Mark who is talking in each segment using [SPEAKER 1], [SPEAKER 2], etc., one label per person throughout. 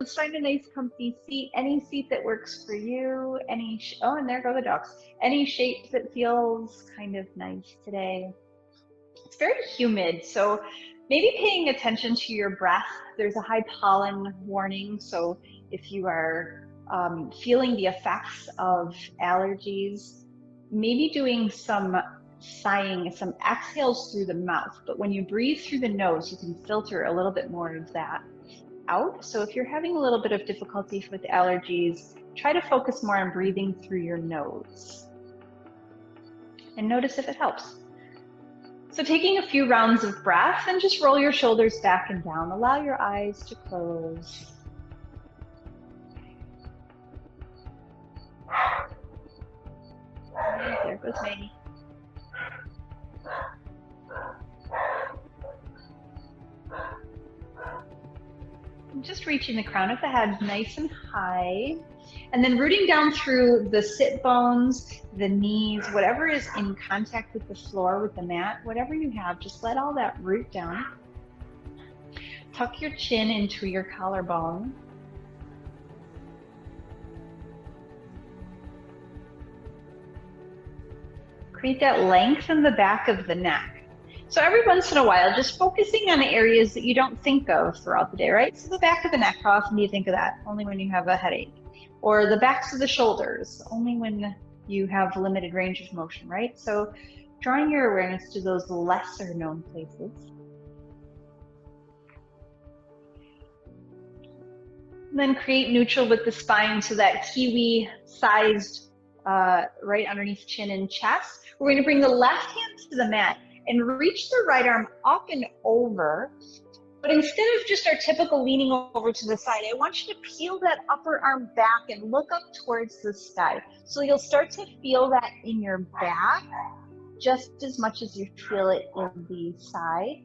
[SPEAKER 1] let's find a nice comfy seat, any seat that works for you, oh, and there go the ducks. Any shape that feels kind of nice today. It's very humid, so maybe paying attention to your breath. There's a high pollen warning, so if you are feeling the effects of allergies, maybe doing some sighing, some exhales through the mouth, but when you breathe through the nose, you can filter a little bit more of that out. So if you're having a little bit of difficulty with allergies, try to focus more on breathing through your nose and notice if it helps. So taking a few rounds of breath and just roll your shoulders back and down. Allow your eyes to close. There goes Maggie. And just reaching the crown of the head nice and high. And then rooting down through the sit bones, the knees, whatever is in contact with the floor, with the mat, whatever you have, just let all that root down. Tuck your chin into your collarbone. Create that length in the back of the neck. So every once in a while, just focusing on areas that you don't think of throughout the day, right? So the back of the neck, how often do you think of that? Only when you have a headache. Or the backs of the shoulders, only when you have limited range of motion, right? So drawing your awareness to those lesser known places. And then create neutral with the spine, so that kiwi sized right underneath chin and chest. We're going to bring the left hand to the mat and reach the right arm up and over. But instead of just our typical leaning over to the side, I want you to peel that upper arm back and look up towards the sky. So you'll start to feel that in your back just as much as you feel it in the side.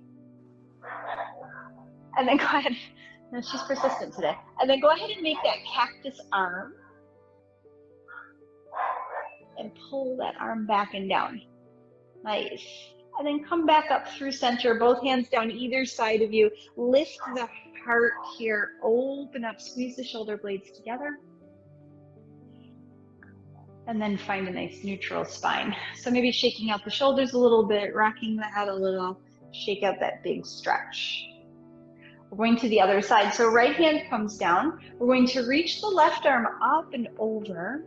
[SPEAKER 1] And then go ahead, no, she's persistent today. And then go ahead and make that cactus arm. And pull that arm back and down. Nice. And then come back up through center, both hands down either side of you. Lift the heart here, open up, squeeze the shoulder blades together. And then find a nice neutral spine. So maybe shaking out the shoulders a little bit, rocking the head a little, shake out that big stretch. We're going to the other side. So right hand comes down. We're going to reach the left arm up and over.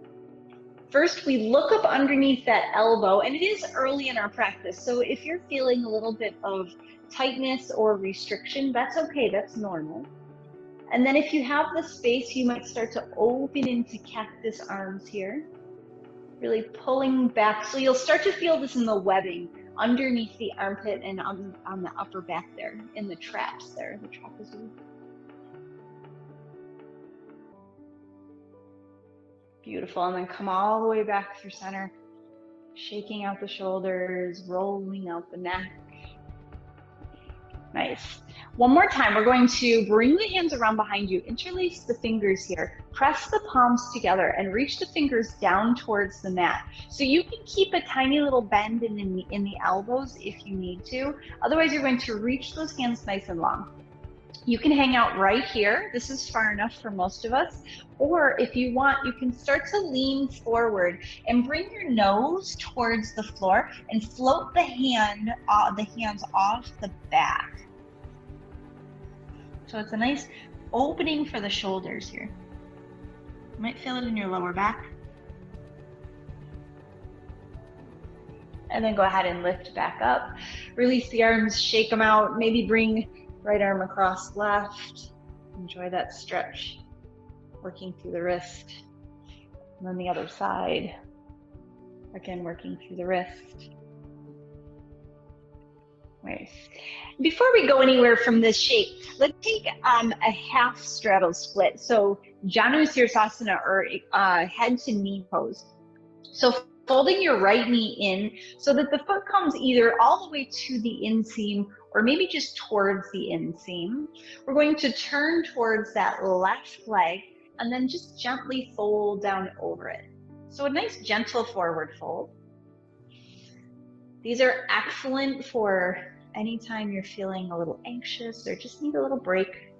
[SPEAKER 1] First, we look up underneath that elbow, and it is early in our practice. So if you're feeling a little bit of tightness or restriction, that's okay, that's normal. And then if you have the space, you might start to open into cactus arms here, really pulling back. So you'll start to feel this in the webbing underneath the armpit and on the upper back there, in the traps there, the trapezoid. Beautiful, and then come all the way back through center, shaking out the shoulders, rolling out the neck. Nice. One more time, we're going to bring the hands around behind you, interlace the fingers here, press the palms together, and reach the fingers down towards the mat. So you can keep a tiny little bend in the elbows if you need to. Otherwise, you're going to reach those hands nice and long. You can hang out right here. This is far enough for most of us. Or if you want, you can start to lean forward and bring your nose towards the floor and float the hands off the back. So it's a nice opening for the shoulders here. You might feel it in your lower back. And then go ahead and lift back up. Release the arms, shake them out. Maybe bring right arm across left. Enjoy that stretch. Working through the wrist. And then the other side. Again, working through the wrist. Nice. Before we go anywhere from this shape, let's take a half straddle split. So Janu Sirsasana, or head to knee pose. So folding your right knee in so that the foot comes either all the way to the inseam or maybe just towards the inseam. We're going to turn towards that left leg and then just gently fold down over it. So a nice gentle forward fold. These are excellent for anytime you're feeling a little anxious or just need a little break.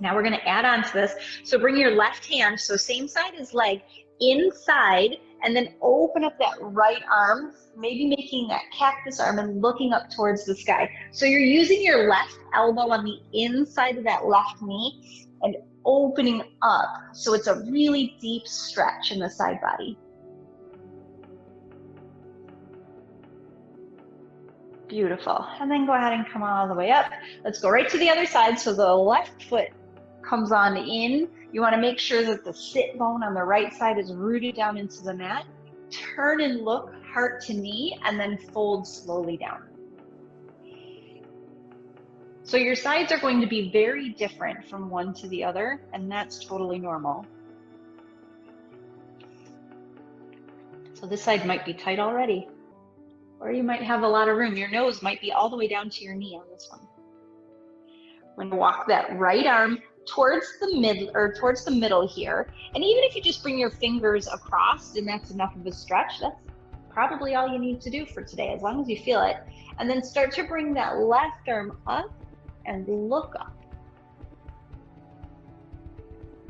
[SPEAKER 1] Now we're going to add on to this. So bring your left hand, so same side as leg, inside, and then open up that right arm, maybe making that cactus arm and looking up towards the sky. So you're using your left elbow on the inside of that left knee and opening up. So it's a really deep stretch in the side body. Beautiful. And then go ahead and come all the way up. Let's go right to the other side. So the left foot comes on in. You want to make sure that the sit bone on the right side is rooted down into the mat. Turn and look heart to knee, and then fold slowly down. So your sides are going to be very different from one to the other, and that's totally normal. So this side might be tight already, or you might have a lot of room. Your nose might be all the way down to your knee on this one. We're going to walk that right arm towards the middle here. And even if you just bring your fingers across and that's enough of a stretch, that's probably all you need to do for today, as long as you feel it. And then start to bring that left arm up and look up.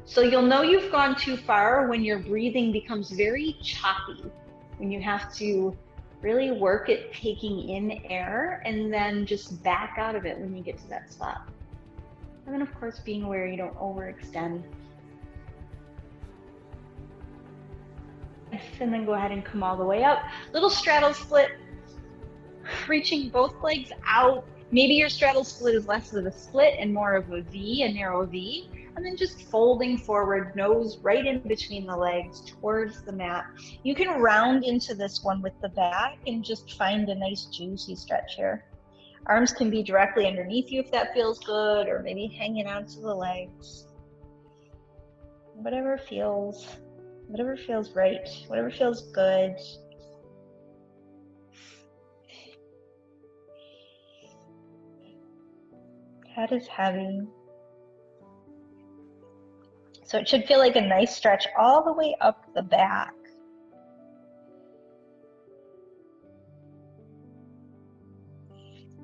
[SPEAKER 1] So you'll know you've gone too far when your breathing becomes very choppy, when you have to really work at taking in air and then just back out of it when you get to that spot. And then, of course, being aware you don't overextend. And then go ahead and come all the way up. Little straddle split, reaching both legs out. Maybe your straddle split is less of a split and more of a V, a narrow V. And then just folding forward, nose right in between the legs towards the mat. You can round into this one with the back and just find a nice juicy stretch here. Arms can be directly underneath you if that feels good, or maybe hanging out to the legs. Whatever feels right, whatever feels good. Head is heavy. So it should feel like a nice stretch all the way up the back.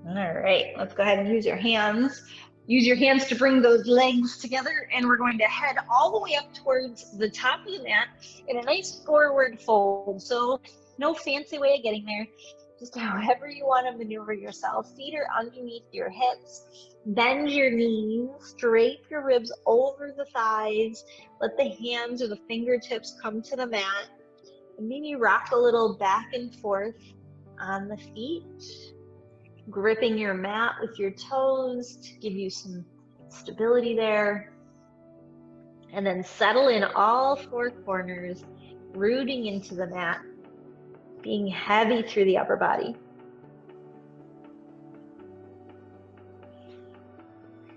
[SPEAKER 1] All right, let's go ahead and use your hands. Use your hands to bring those legs together, and we're going to head all the way up towards the top of the mat in a nice forward fold. So no fancy way of getting there, just however you want to maneuver yourself. Feet are underneath your hips. Bend your knees, drape your ribs over the thighs. Let the hands or the fingertips come to the mat. And maybe rock a little back and forth on the feet. Gripping your mat with your toes to give you some stability there. And then settle in all four corners, rooting into the mat, being heavy through the upper body.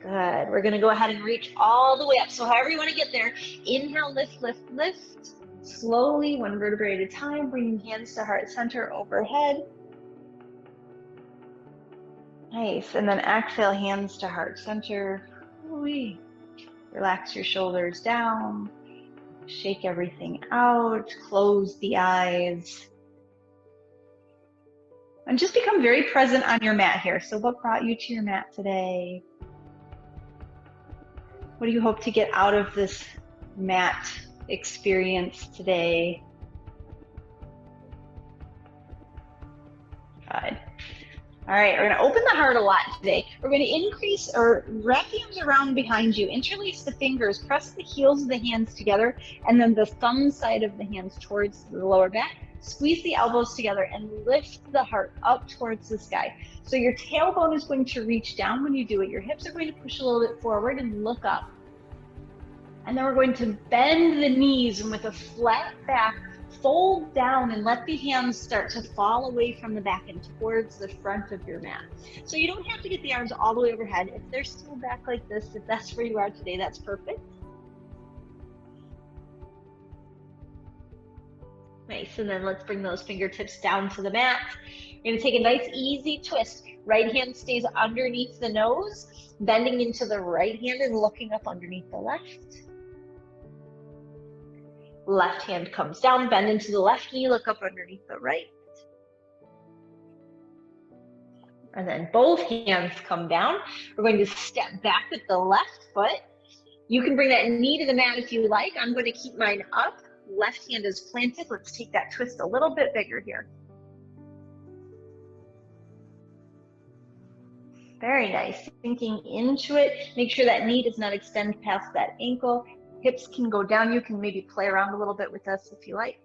[SPEAKER 1] Good. We're going to go ahead and reach all the way up. So however you want to get there, inhale, lift, lift, lift. Slowly, one vertebrae at a time, bringing hands to heart center overhead. Nice. And then exhale, hands to heart center. Ooh-wee. Relax your shoulders down. Shake everything out. Close the eyes. And just become very present on your mat here. So what brought you to your mat today? What do you hope to get out of this mat experience today? Good. All right, we're gonna open the heart a lot today. We're gonna increase or wrap the arms around behind you, interlace the fingers, press the heels of the hands together, and then the thumb side of the hands towards the lower back. Squeeze the elbows together and lift the heart up towards the sky. So your tailbone is going to reach down when you do it. Your hips are going to push a little bit forward and look up. And then we're going to bend the knees, and with a flat back, fold down and let the hands start to fall away from the back and towards the front of your mat. So you don't have to get the arms all the way overhead. If they're still back like this, if that's where you are today, that's perfect. Nice, and then let's bring those fingertips down to the mat. You're gonna take a nice easy twist. Right hand stays underneath the nose, bending into the right hand and looking up underneath the left. Left hand comes down, bend into the left knee, look up underneath the right. And then both hands come down. We're going to step back with the left foot,
[SPEAKER 2] You can bring that knee to the mat if you like. I'm going to keep mine up. Left hand is planted. Let's take that twist a little bit bigger here.
[SPEAKER 1] Very nice. Sinking into it. Make sure that knee does not extend past that ankle. Hips can go down. You can maybe play around a little bit with this if you like.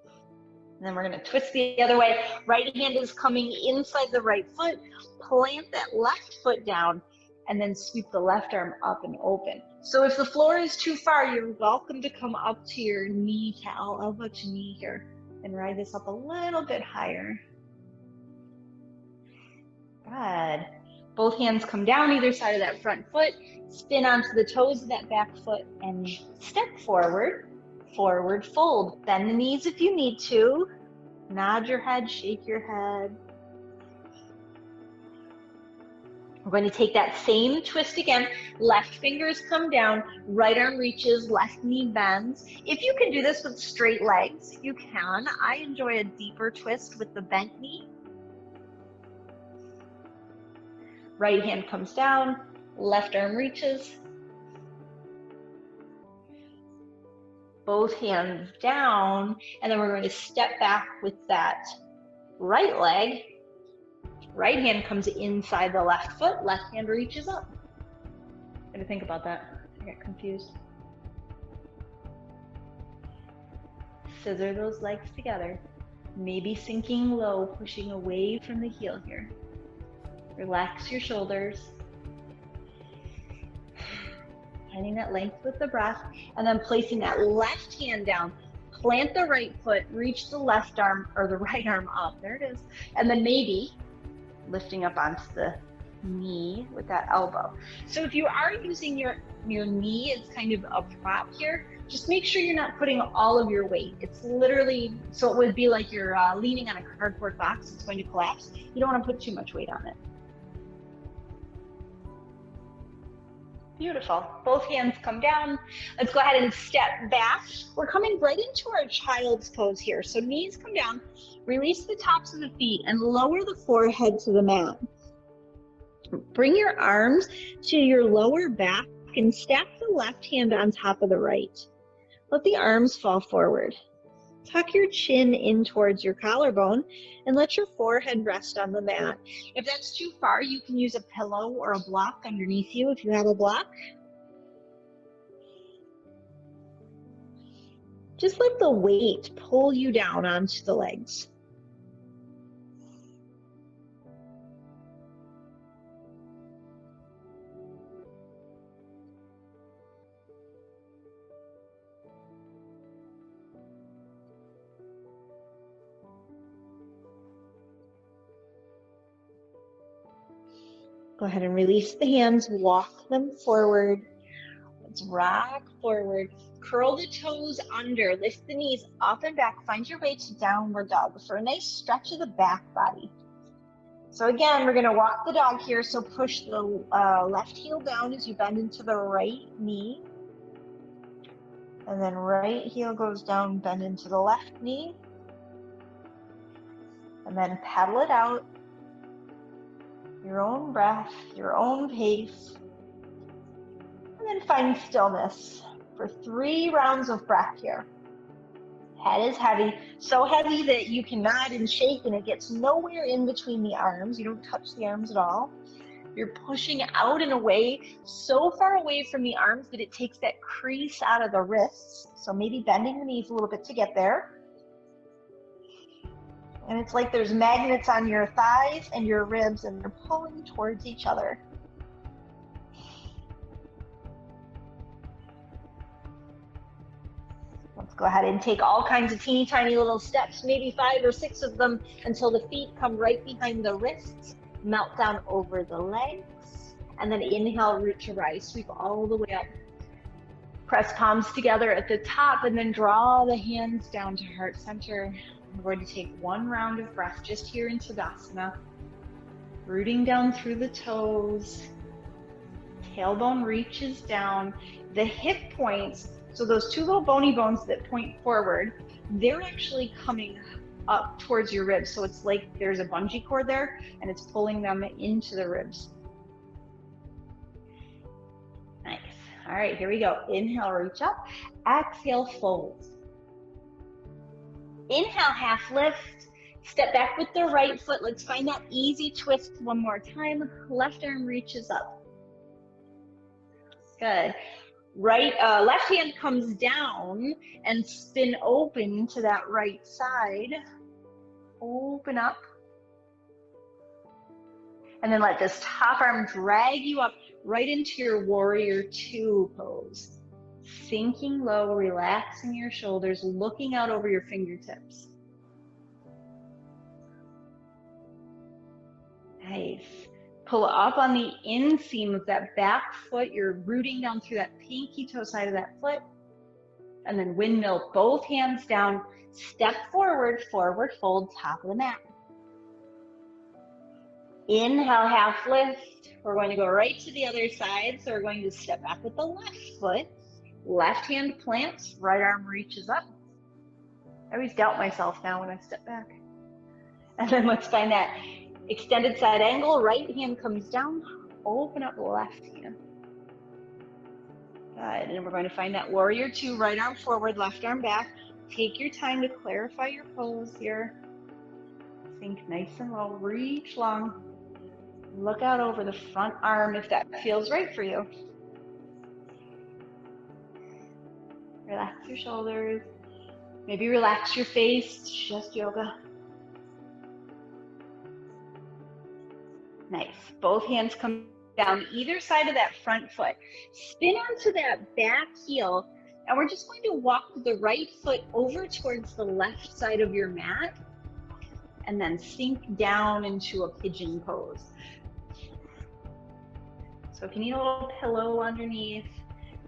[SPEAKER 1] And then we're going to twist the other way. Right hand is coming inside the right foot. Plant that left foot down and then sweep the left arm up and open. So if the floor is too far, you're welcome to come up to your knee, elbow to knee here, and ride this up a little bit higher. Good. Both hands come down either side of that front foot. Spin onto the toes of that back foot and step forward. Forward fold. Bend the knees if you need to. Nod your head, shake your head. We're going to take that same twist again. Left fingers come down, right arm reaches, left knee bends. If you can do this with straight legs, you can. I enjoy a deeper twist with the bent knee. Right hand comes down, left arm reaches. Both hands down, and then we're going to step back with that right leg. Right hand comes inside the left foot, left hand reaches up. I'm gonna think about that. I got confused. Scissor those legs together. Maybe sinking low, pushing away from the heel here. Relax your shoulders. Finding that length with the breath, and then placing that left hand down. Plant the right foot, reach the left arm or the right arm up. There it is. And then maybe lifting up onto the knee with that elbow. So if you are using your knee as kind of a prop here, just make sure you're not putting all of your weight. It's literally, so it would be like you're leaning on a cardboard box. It's going to collapse. You don't want to put too much weight on it. Beautiful. Both hands come down. Let's go ahead and step back. We're coming right into our child's pose here. So knees come down, release the tops of the feet and lower the forehead to the mat. Bring your arms to your lower back and stack the left hand on top of the right. Let the arms fall forward. Tuck your chin in towards your collarbone and let your forehead rest on the mat. If that's too far, you can use a pillow or a block underneath you if you have a block. Just let the weight pull you down onto the legs. Go ahead and release the hands, walk them forward. Let's rock forward. Curl the toes under, lift the knees up and back. Find your way to downward dog for a nice stretch of the back body. So again, we're gonna walk the dog here. So push the left heel down as you bend into the right knee. And then right heel goes down, bend into the left knee. And then pedal it out. Your own breath, your own pace. And then find stillness for 3 rounds of breath here. Head is heavy, so heavy that you can nod and shake and it gets nowhere in between the arms. You don't touch the arms at all. You're pushing out and away, so far away from the arms that it takes that crease out of the wrists. So maybe bending the knees a little bit to get there. And it's like there's magnets on your thighs and your ribs and they're pulling towards each other. Let's go ahead and take all kinds of teeny tiny little steps, maybe 5 or 6 of them until the feet come right behind the wrists, melt down over the legs, and then inhale, root to rise, sweep all the way up. Press palms together at the top and then draw the hands down to heart center. We're going to take 1 round of breath just here in Tadasana, rooting down through the toes, tailbone reaches down, the hip points, so those 2 little bony bones that point forward, they're actually coming up towards your ribs. So it's like there's a bungee cord there and it's pulling them into the ribs. Nice. All right, here we go. Inhale, reach up. Exhale, fold. Inhale, half lift. Step back with the right foot. Let's find that easy twist one more time. Left arm reaches up. Good. Left hand comes down and spin open to that right side. Open up. And then let this top arm drag you up right into your warrior two pose. Sinking low, relaxing your shoulders, looking out over your fingertips. Nice. Pull up on the inseam of that back foot. You're rooting down through that pinky toe side of that foot. And then windmill, both hands down. Step forward, forward fold, top of the mat. Inhale, half lift. We're going to go right to the other side. So we're going to step back with the left foot. Left hand plants, right arm reaches up. I always doubt myself now when I step back. And then let's find that extended side angle. Right hand comes down. Open up the left hand. Good. And we're going to find that warrior two. Right arm forward, left arm back. Take your time to clarify your pose here. Sink nice and low. Reach long. Look out over the front arm if that feels right for you. Relax your shoulders. Maybe relax your face. Just yoga. Nice. Both hands come down either side of that front foot. Spin onto that back heel. And we're just going to walk the right foot over towards the left side of your mat. And then sink down into a pigeon pose. So if you need a little pillow underneath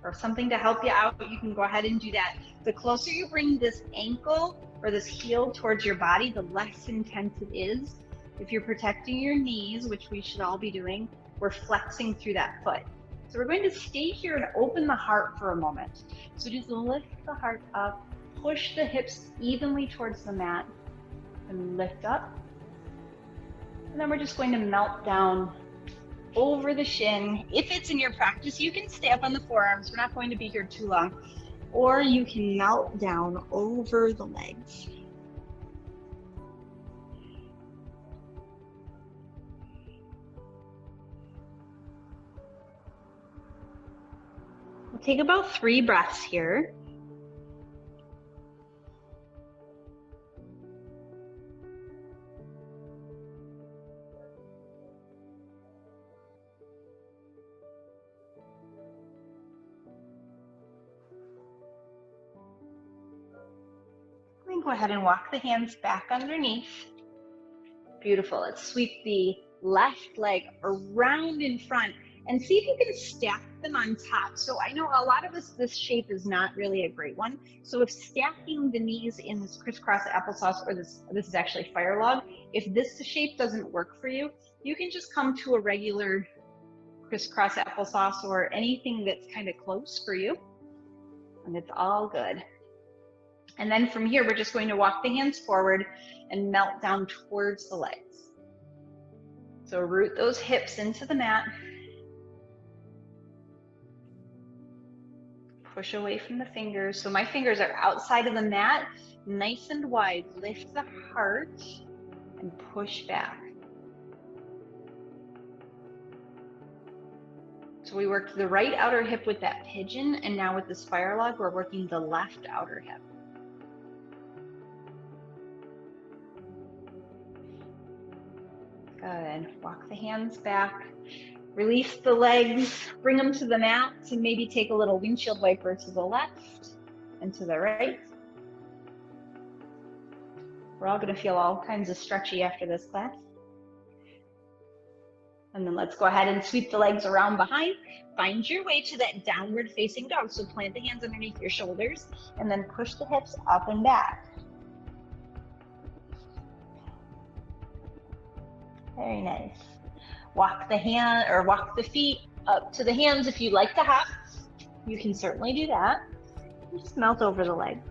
[SPEAKER 1] or something to help you out, you can go ahead and do that. The closer you bring this ankle or this heel towards your body, the less intense it is. If you're protecting your knees, which we should all be doing, we're flexing through that foot. So we're going to stay here and open the heart for a moment. So just lift the heart up, push the hips evenly towards the mat, and lift up. And then we're just going to melt down over the shin. If it's in your practice, you can stay up on the forearms. We're not going to be here too long. Or you can melt down over the legs. We'll take about 3 breaths here. Go ahead and walk the hands back underneath. Beautiful. Let's sweep the left leg around in front and see if you can stack them on top. So I know a lot of us, this shape is not really a great one. So if stacking the knees in this crisscross applesauce, or this is actually fire log, if this shape doesn't work for you, you can just come to a regular crisscross applesauce or anything that's kind of close for you. And it's all good. And then from here, we're just going to walk the hands forward and melt down towards the legs. So root those hips into the mat. Push away from the fingers. So my fingers are outside of the mat, nice and wide. Lift the heart and push back. So we worked the right outer hip with that pigeon, and now with the spiral log, we're working the left outer hip. Good. Walk the hands back. Release the legs. Bring them to the mat, and maybe take a little windshield wiper to the left and to the right. We're all going to feel all kinds of stretchy after this class. And then let's go ahead and sweep the legs around behind. Find your way to that downward facing dog. So plant the hands underneath your shoulders and then push the hips up and back. Very nice. Walk the feet up to the hands. If you'd like to hop, you can certainly do that. Just melt over the legs.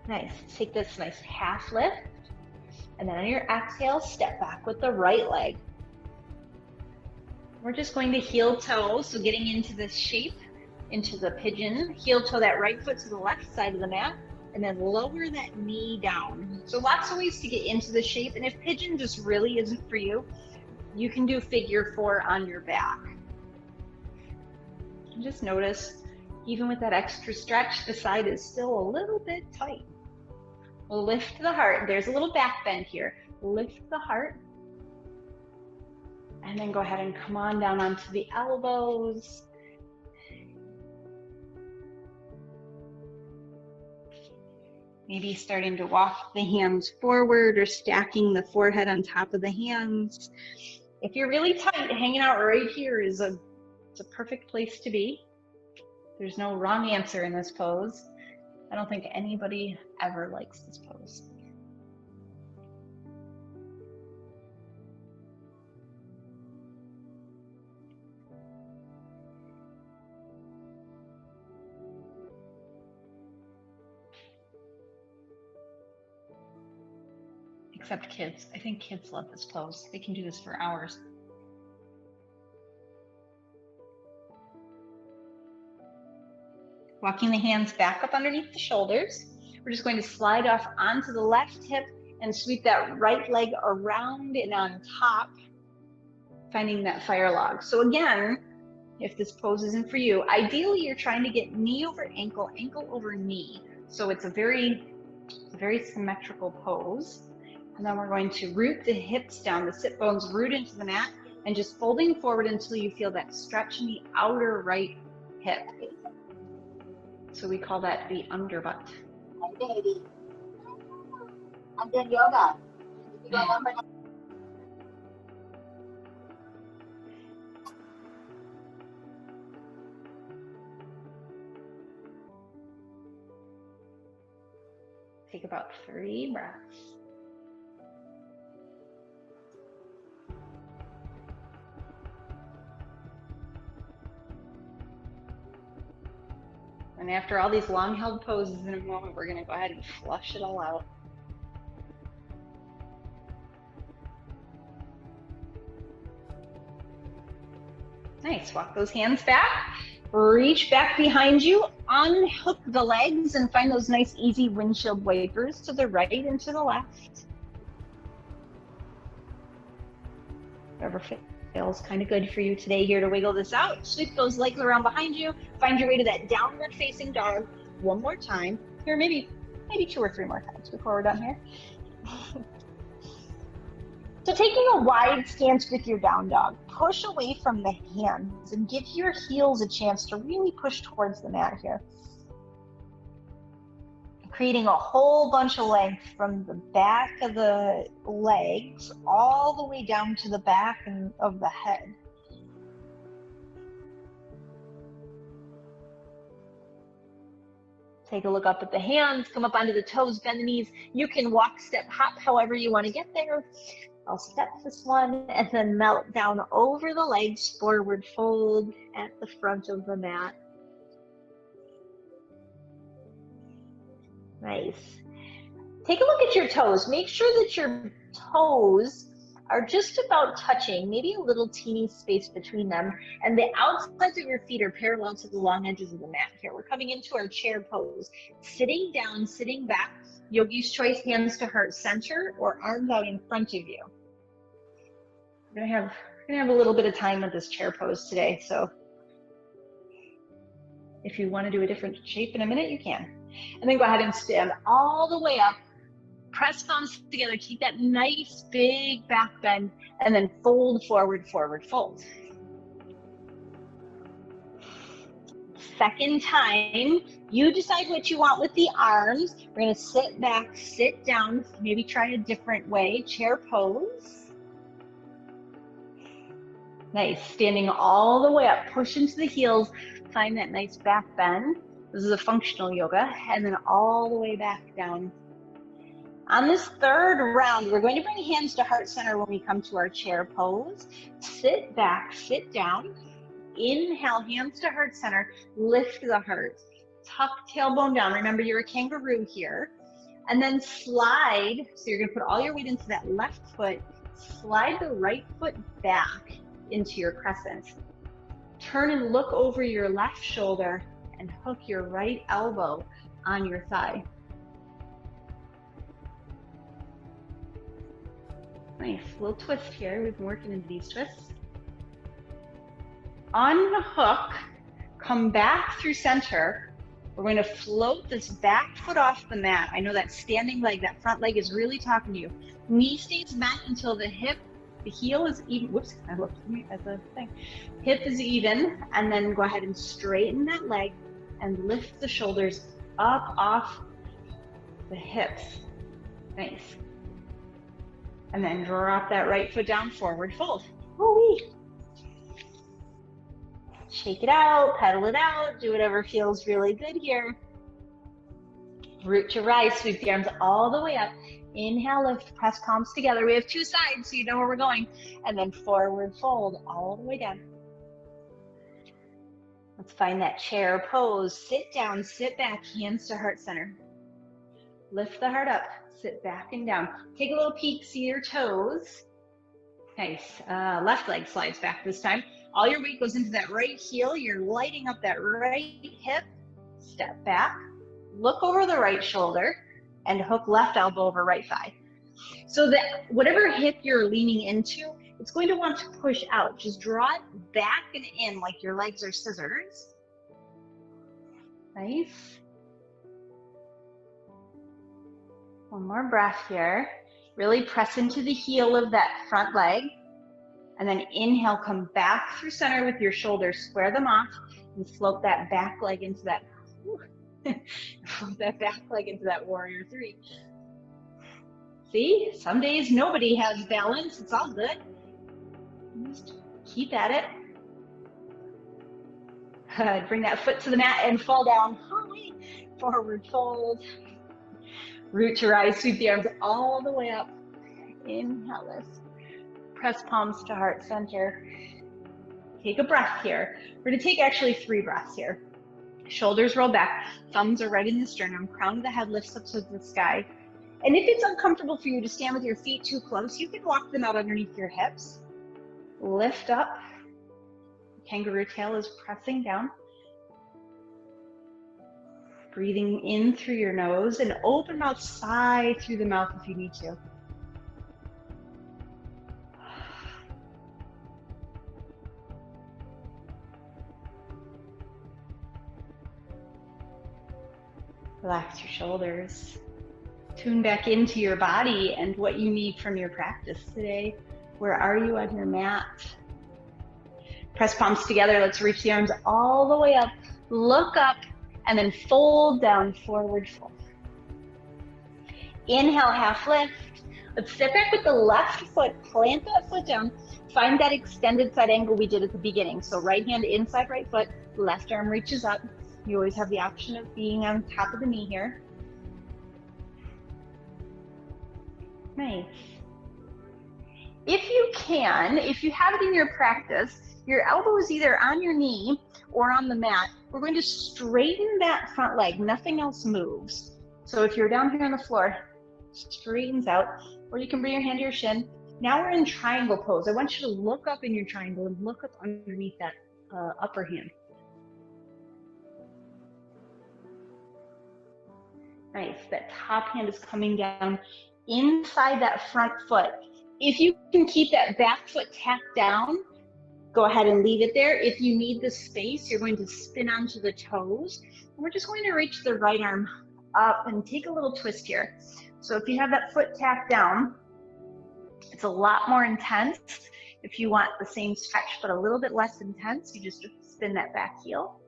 [SPEAKER 1] Nice. Take this nice half lift. And then on your exhale, step back with the right leg. We're just going to heel toe, so getting into this shape, into the pigeon. Heel toe that right foot to the left side of the mat, and then lower that knee down. So lots of ways to get into the shape, and if pigeon just really isn't for you, you can do figure 4 on your back. And just notice, even with that extra stretch, the side is still a little bit tight. We'll lift the heart. There's a little back bend here. Lift the heart. And then go ahead and come on down onto the elbows. Maybe starting to walk the hands forward or stacking the forehead on top of the hands. If you're really tight, hanging out right here is it's a perfect place to be. There's no wrong answer in this pose. I don't think anybody ever likes this pose. Except kids. I think kids love this pose. They can do this for hours. Walking the hands back up underneath the shoulders. We're just going to slide off onto the left hip and sweep that right leg around and on top, finding that fire log. So again, if this pose isn't for you, ideally you're trying to get knee over ankle, ankle over knee. So it's a very symmetrical pose. And then we're going to root the hips down, the sit bones root into the mat, and just folding forward until you feel that stretch in the outer right hip. So we call that the underbutt.
[SPEAKER 3] Hey baby, I'm doing yoga.
[SPEAKER 1] Take about 3 breaths. And after all these long held poses, in a moment, we're going to go ahead and flush it all out. Nice. Walk those hands back. Reach back behind you. Unhook the legs and find those nice, easy windshield wipers to the right and to the left. Whatever feels kind of good for you today here to wiggle this out. Sweep those legs around behind you. Find your way to that downward facing dog one more time. Here, maybe 2 or 3 more times before we're done here. So taking a wide stance with your down dog, push away from the hands and give your heels a chance to really push towards the mat here. Creating a whole bunch of length from the back of the legs all the way down to the back of the head. Take a look up at the hands, come up onto the toes, bend the knees. You can walk, step, hop, however you want to get there. I'll step this one and then melt down over the legs, forward fold at the front of the mat. Nice. Take a look at your toes. Make sure that your toes are just about touching, maybe a little teeny space between them, and the outsides of your feet are parallel to the long edges of the mat here. We're coming into our chair pose. Sitting down, sitting back, yogi's choice, hands to heart center or arms out in front of you. We're gonna have a little bit of time with this chair pose today, so if you want to do a different shape in a minute, you can. And then go ahead and stand all the way up. Press palms together. Take that nice big back bend and then fold forward, forward fold. Second time, you decide what you want with the arms. We're going to sit back, sit down, maybe try a different way. Chair pose. Nice. Standing all the way up. Push into the heels. Find that nice back bend. This is a functional yoga. And then all the way back down. On this third round, we're going to bring hands to heart center when we come to our chair pose. Sit back, sit down. Inhale, hands to heart center. Lift the heart. Tuck tailbone down. Remember, you're a kangaroo here. And then slide. So you're going to put all your weight into that left foot. Slide the right foot back. into your crescent. Turn and look over your left shoulder and hook your right elbow on your thigh. Nice, little twist here. We've been working into these twists. Unhook, come back through center. We're going to float this back foot off the mat. I know that standing leg, that front leg is really talking to you. Knee stays bent until the hip, the heel is even. Whoops, I looked at the thing. Hip is even, and then go ahead and straighten that leg and lift the shoulders up off the hips. Nice. And then drop that right foot down, forward fold. Woo-wee. Shake it out, pedal it out, do whatever feels really good here. Root to rise, sweep the arms all the way up. Inhale, lift, press palms together. We have two sides, so you know where we're going. And then forward fold all the way down. Let's find that chair pose. Sit down, sit back, hands to heart center. Lift the heart up, sit back and down. Take a little peek, see your toes. Nice, left leg slides back this time. All your weight goes into that right heel. You're lighting up that right hip. Step back, look over the right shoulder, and hook left elbow over right thigh. So that whatever hip you're leaning into, it's going to want to push out. Just draw it back and in like your legs are scissors. Nice. One more breath here. Really press into the heel of that front leg. And then inhale, come back through center with your shoulders, square them off, and float that back leg into that, float that back leg into that warrior three. See, some days nobody has balance, it's all good. Just keep at it. Good, bring that foot to the mat and fall down. Forward fold. Root to rise, sweep the arms all the way up. Inhale, lift. Press palms to heart center. Take a breath here. We're going to take actually 3 breaths here. Shoulders roll back, thumbs are right in the sternum, crown of the head lifts up to the sky. And if it's uncomfortable for you to stand with your feet too close, you can walk them out underneath your hips. Lift up. Kangaroo tail is pressing down. Breathing in through your nose and open mouth, sigh through the mouth if you need to. Relax your shoulders. Tune back into your body and what you need from your practice today. Where are you on your mat? Press palms together. Let's reach the arms all the way up. Look up and then fold down, forward fold. Inhale, half lift. Let's step back with the left foot. Plant that foot down. Find that extended side angle we did at the beginning. So right hand inside right foot, left arm reaches up. You always have the option of being on top of the knee here. Nice. If you can, if you have it in your practice, your elbow is either on your knee or on the mat. We're going to straighten that front leg. Nothing else moves. So if you're down here on the floor, straightens out, or you can bring your hand to your shin. Now we're in triangle pose. I want you to look up in your triangle and look up underneath that upper hand. Nice, that top hand is coming down inside that front foot. If you can keep that back foot tapped down, go ahead and leave it there. If you need the space, you're going to spin onto the toes. And we're just going to reach the right arm up and take a little twist here. So if you have that foot tapped down, it's a lot more intense. If you want the same stretch, but a little bit less intense, you just spin that back heel.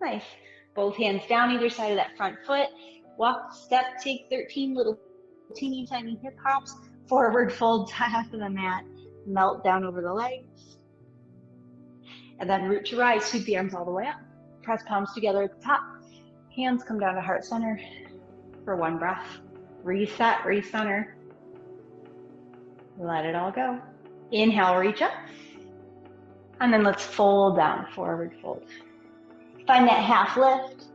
[SPEAKER 1] Nice. Both hands down either side of that front foot. Walk, step, take 13 little teeny tiny hip hops. Forward fold, top of the mat. Melt down over the legs. And then root to rise, sweep the arms all the way up. Press palms together at the top. Hands come down to heart center for 1 breath. Reset, recenter. Let it all go. Inhale, reach up. And then let's fold down, forward fold. Find that half lift.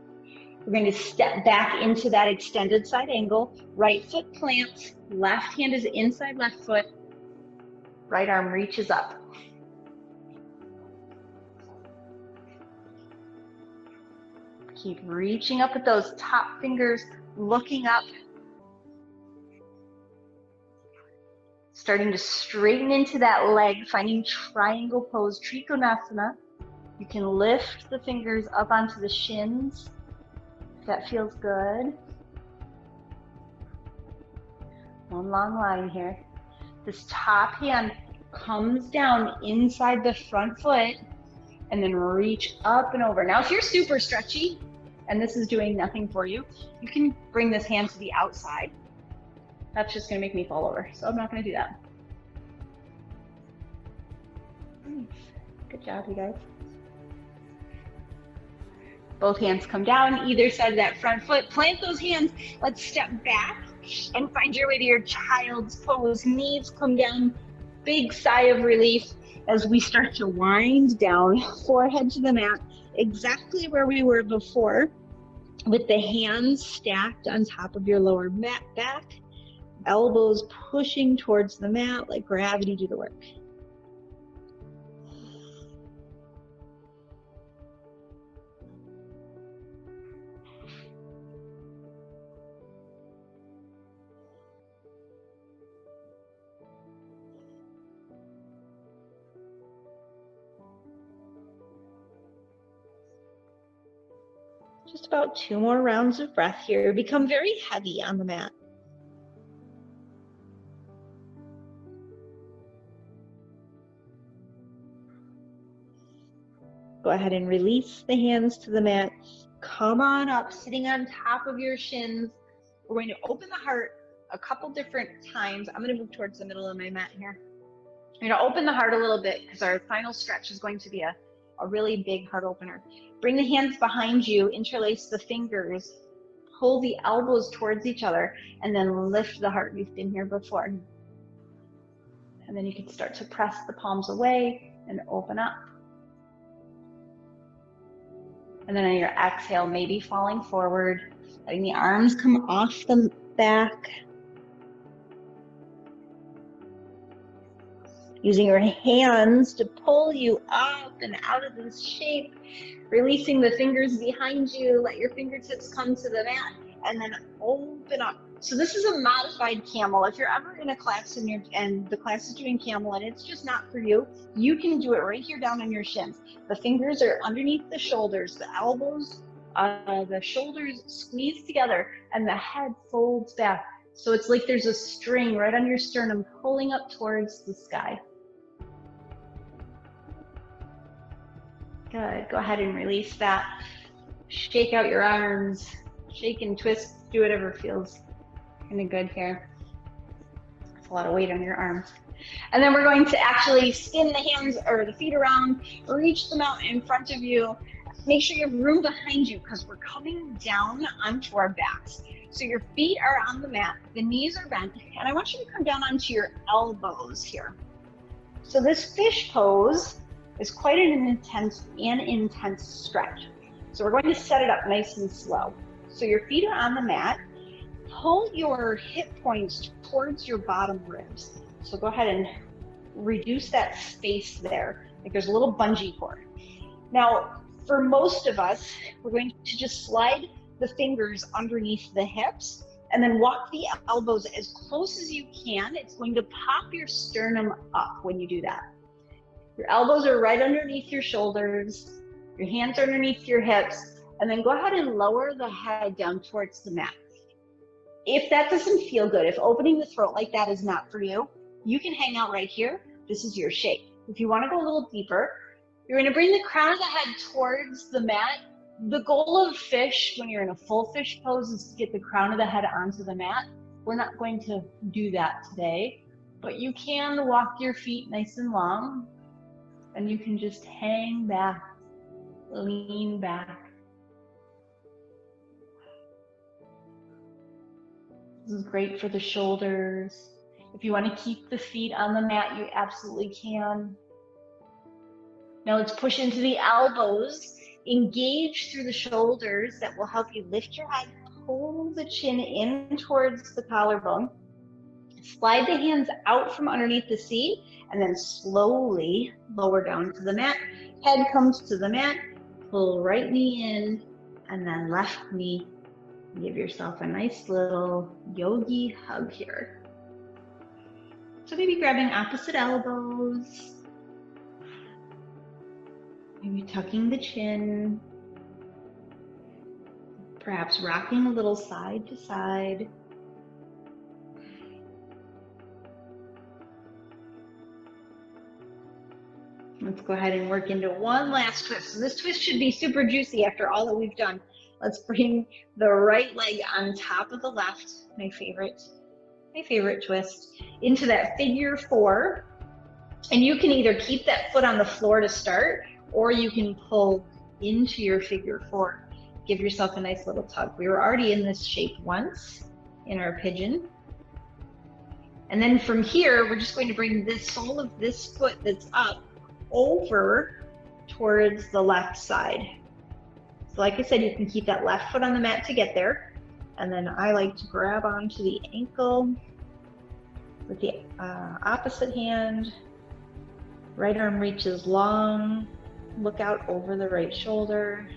[SPEAKER 2] We're going to step back into that extended side angle. Right foot plants, left hand is inside left foot.
[SPEAKER 1] Right arm reaches up. Keep reaching up with those top fingers, looking up. Starting to straighten into that leg, finding triangle pose, Trikonasana. You can lift the fingers up onto the shins. If that feels good. One long line here. This top hand comes down inside the front foot and then reach up and over. Now, if you're super stretchy and this is doing nothing for you, you can bring this hand to the outside. That's just gonna make me fall over, so I'm not gonna do that. Nice. Good job, you guys. Both hands come down, either side of that front foot. Plant those hands. Let's step back and find your way to your child's pose. Knees come down, big sigh of relief as we start to wind down, forehead to the mat, exactly where we were before, with the hands stacked on top of your lower mat back. Elbows pushing towards the mat, let gravity do the work. Just about 2 more rounds of breath here. Become very heavy on the mat. Go ahead and release the hands to the mat. Come on up, sitting on top of your shins. We're going to open the heart a couple different times. I'm going to move towards the middle of my mat here. I'm going to open the heart a little bit because our final stretch is going to be a really big heart opener. Bring the hands behind you, interlace the fingers, pull the elbows towards each other, and then lift the heart. We've been here before. And then you can start to press the palms away and open up. And then on your exhale, maybe falling forward, letting the arms come off the back. Using your hands to pull you up and out of this shape. Releasing the fingers behind you, let your fingertips come to the mat, and then open up. So this is a modified camel. If you're ever in a class and the class is doing camel and it's just not for you, you can do it right here down on your shins. The fingers are underneath the shoulders, the elbows, the shoulders squeeze together, and the head folds back. So it's like there's a string right on your sternum pulling up towards the sky. Good, go ahead and release that. Shake out your arms, shake and twist, do whatever feels kind of good here. That's a lot of weight on your arms. And then we're going to actually spin the hands or the feet around, reach them out in front of you. Make sure you have room behind you because we're coming down onto our backs. So your feet are on the mat, the knees are bent, and I want you to come down onto your elbows here. So this fish pose is quite an intense stretch. So we're going to set it up nice and slow. So your feet are on the mat. Pull your hip points towards your bottom ribs. So go ahead and reduce that space there. Like there's a little bungee cord. Now, for most of us, we're going to just slide the fingers underneath the hips and then walk the elbows as close as you can. It's going to pop your sternum up when you do that. Your elbows are right underneath your shoulders. Your hands are underneath your hips. And then go ahead and lower the head down towards the mat. If that doesn't feel good, if opening the throat like that is not for you, you can hang out right here. This is your shape. If you want to go a little deeper, you're going to bring the crown of the head towards the mat. The goal of fish when you're in a full fish pose is to get the crown of the head onto the mat. We're not going to do that today, but you can walk your feet nice and long and you can just hang back, lean back. This is great for the shoulders. If you want to keep the feet on the mat, you absolutely can. Now let's push into the elbows. engage through the shoulders. That will help you lift your head, pull the chin in towards the collarbone. Slide the hands out from underneath the seat and then slowly lower down to the mat. Head comes to the mat, pull right knee in and then left knee. Give yourself a nice little yogi hug here. So maybe grabbing opposite elbows, maybe tucking the chin, perhaps rocking a little side to side. Let's go ahead and work into one last twist. So this twist should be super juicy after all that we've done. Let's bring the right leg on top of the left, my favorite twist, into that figure four. And you can either keep that foot on the floor to start, or you can pull into your figure four. Give yourself a nice little tug. We were already in this shape once in our pigeon. And then from here, we're just going to bring this sole of this foot that's up over towards the left side. So like I said, you can keep that left foot on the mat to get there. And then I like to grab onto the ankle with the opposite hand. Right arm reaches long. Look out over the right shoulder.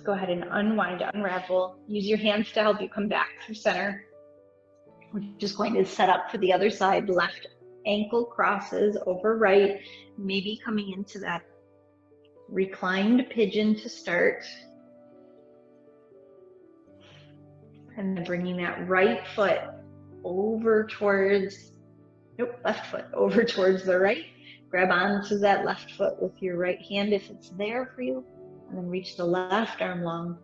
[SPEAKER 1] Go ahead and unwind, unravel. Use your hands to help you come back through center. We're just going to set up for the other side. Left ankle crosses over right, maybe coming into that reclined pigeon to start. And then bringing that right foot over towards, left foot over towards the right. Grab onto that left foot with your right hand if it's there for you. And then reach the left arm long.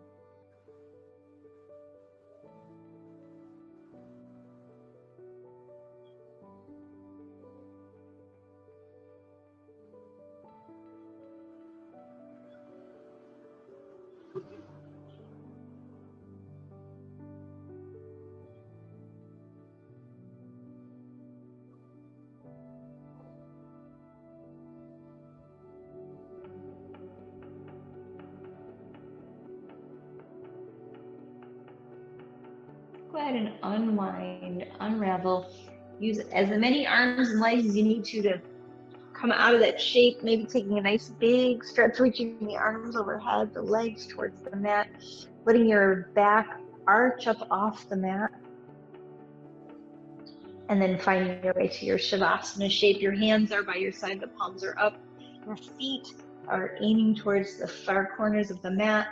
[SPEAKER 1] Go ahead and unwind, unravel. Use as many arms and legs as you need to come out of that shape. Maybe taking a nice big stretch, reaching the arms overhead, the legs towards the mat, letting your back arch up off the mat. And then finding your way to your Shavasana shape. Your hands are by your side, the palms are up. Your feet are aiming towards the far corners of the mat.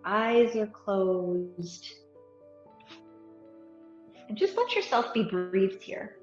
[SPEAKER 1] Eyes are closed. And just let yourself be breathed here.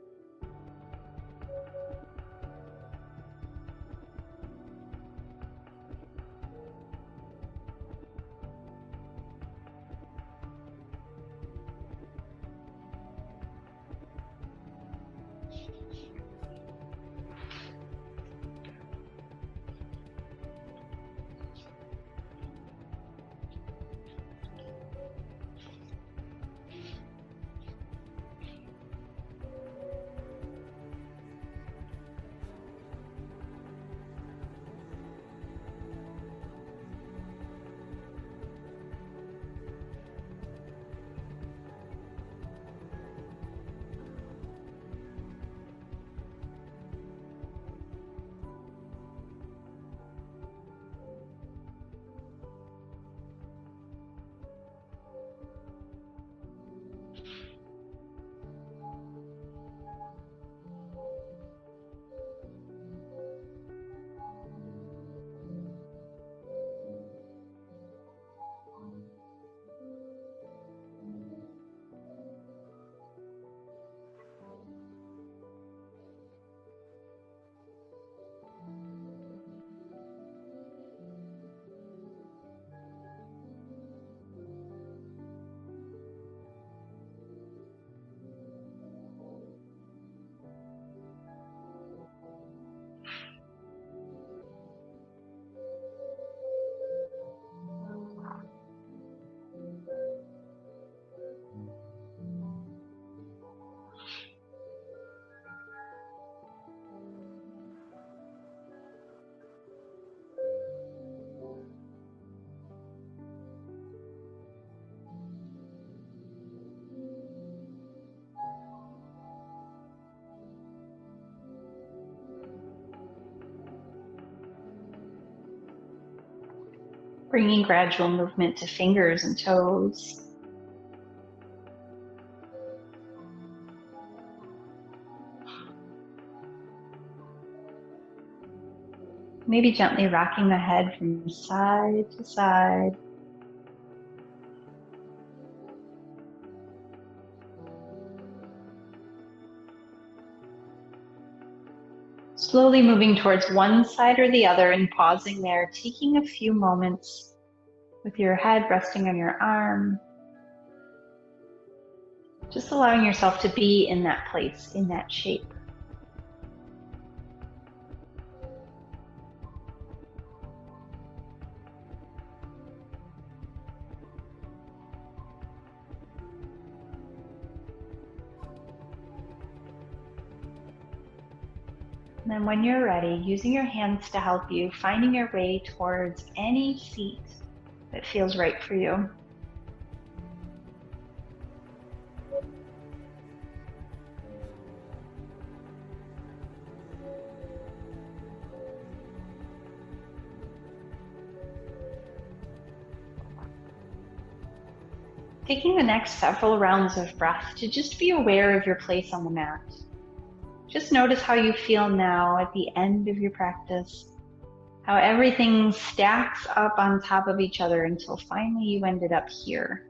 [SPEAKER 1] Bringing gradual movement to fingers and toes. Maybe gently rocking the head from side to side. Slowly moving towards one side or the other and pausing there, taking a few moments with your head resting on your arm. Just allowing yourself to be in that place, in that shape. And then when you're ready, using your hands to help you, finding your way towards any seat that feels right for you. Taking the next several rounds of breath to just be aware of your place on the mat. Just notice how you feel now at the end of your practice, how everything stacks up on top of each other until finally you ended up here.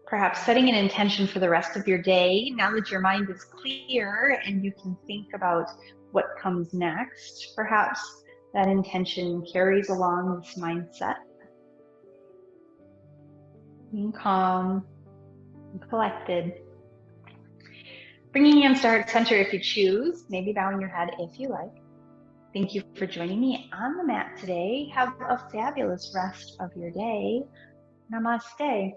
[SPEAKER 1] Perhaps setting an intention for the rest of your day, now that your mind is clear and you can think about what comes next. Perhaps that intention carries along this mindset. Being calm and collected. Bringing hands to heart center if you choose, maybe bowing your head if you like. Thank you for joining me on the mat today. Have a fabulous rest of your day. Namaste.